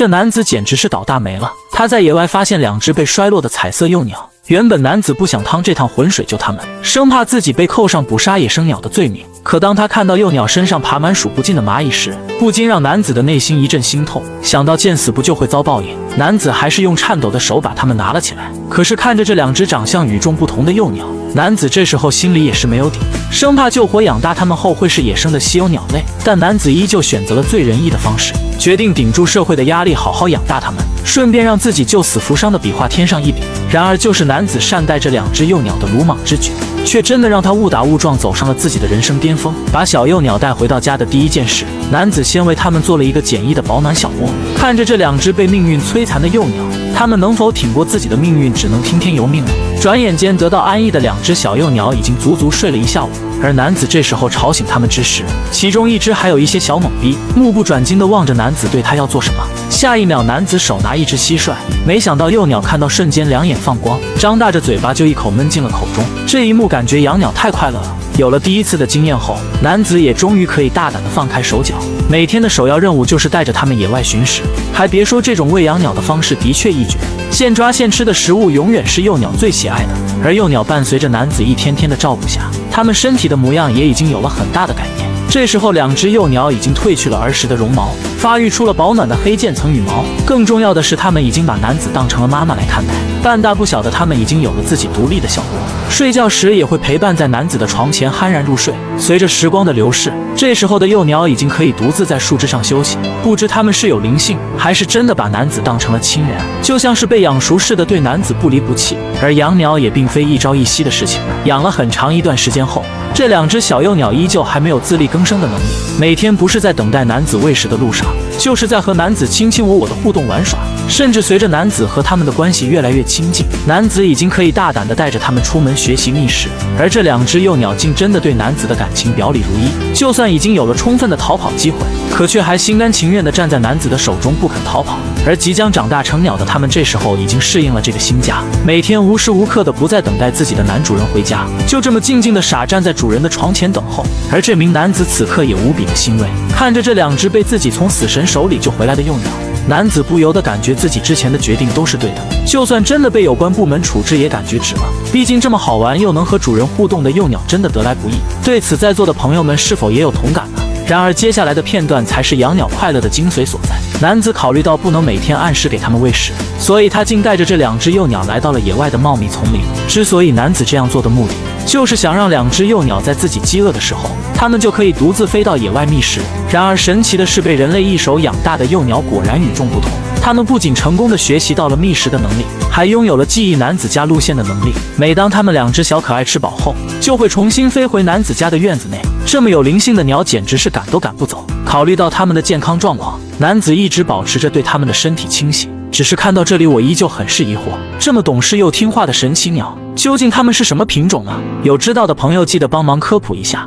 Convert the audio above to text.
这男子简直是倒大霉了。他在野外发现2只被摔落的彩色幼鸟。原本男子不想趟这趟浑水救他们，生怕自己被扣上捕杀野生鸟的罪名。可当他看到幼鸟身上爬满数不尽的蚂蚁时，不禁让男子的内心一阵心痛。想到见死不救会遭报应，男子还是用颤抖的手把它们拿了起来。可是看着这2只长相与众不同的幼鸟，男子这时候心里也是没有底，生怕救活养大它们后会是野生的稀有鸟类。但男子依旧选择了最仁义的方式，决定顶住社会的压力，好好养大它们，顺便让自己救死扶伤的笔画添上一笔。然而就是男子善待这2只幼鸟的鲁莽之举，却真的让他误打误撞走上了自己的人生巅峰。把小幼鸟带回到家的第一件事，男子先为它们做了一个简易的保暖小窝。看着这2只被命运摧残的幼鸟，它们能否挺过自己的命运，只能听天由命了。转眼间得到安逸的2只小幼鸟已经足足睡了一下午，而男子这时候吵醒它们之时，其中一只还有一些小懵逼，目不转睛地望着男子对它要做什么。下一秒，男子手拿一只蟋蟀，没想到幼鸟看到瞬间2眼放光，张大着嘴巴就一口闷进了口中。这一幕感觉养鸟太快乐了。有了第一次的经验后，男子也终于可以大胆地放开手脚，每天的首要任务就是带着它们野外寻食。还别说，这种喂养鸟的方式的确一绝，现抓现吃的食物永远是幼鸟最喜爱的。而幼鸟伴随着男子一天天的照顾下，它们身体的模样也已经有了很大的改变。这时候2只幼鸟已经褪去了儿时的绒毛，发育出了保暖的黑渐层羽毛。更重要的是，它们已经把男子当成了妈妈来看待。半大不小的它们已经有了自己独立的小窝，睡觉时也会陪伴在男子的床前酣然入睡。随着时光的流逝，这时候的幼鸟已经可以独自在树枝上休息。不知它们是有灵性，还是真的把男子当成了亲人，就像是被养熟似的对男子不离不弃。而养鸟也并非一朝一夕的事情，养了很长一段时间后，这2只小幼鸟依旧还没有自力更生的能力，每天不是在等待男子喂食的路上，就是在和男子卿卿我我的互动玩耍。甚至随着男子和他们的关系越来越亲近，男子已经可以大胆地带着他们出门学习觅食。而这2只幼鸟竟真的对男子的感情表里如一，就算已经有了充分的逃跑机会，可却还心甘情愿地站在男子的手中不肯逃跑。而即将长大成鸟的他们这时候已经适应了这个新家，每天无时无刻的不再等待自己的男主人回家，就这么静静地傻站在主人的床前等候。而这名男子此刻也无比的欣慰，看着这2只被自己从死神手里救回来的幼鸟，男子不由得感觉自己之前的决定都是对的，就算真的被有关部门处置也感觉值了。毕竟这么好玩又能和主人互动的幼鸟真的得来不易。对此在座的朋友们是否也有同感呢？然而接下来的片段才是养鸟快乐的精髓所在。男子考虑到不能每天按时给它们喂食，所以他竟带着这2只幼鸟来到了野外的茂密丛林。之所以男子这样做的目的，就是想让2只幼鸟在自己饥饿的时候，它们就可以独自飞到野外觅食。然而神奇的是，被人类一手养大的幼鸟果然与众不同，它们不仅成功的学习到了觅食的能力，还拥有了记忆男子家路线的能力。每当它们2只小可爱吃饱后，就会重新飞回男子家的院子内。这么有灵性的鸟简直是赶都赶不走。考虑到它们的健康状况，男子一直保持着对它们的身体清洗。只是看到这里，我依旧很是疑惑，这么懂事又听话的神奇鸟，究竟它们是什么品种呢？有知道的朋友记得帮忙科普一下。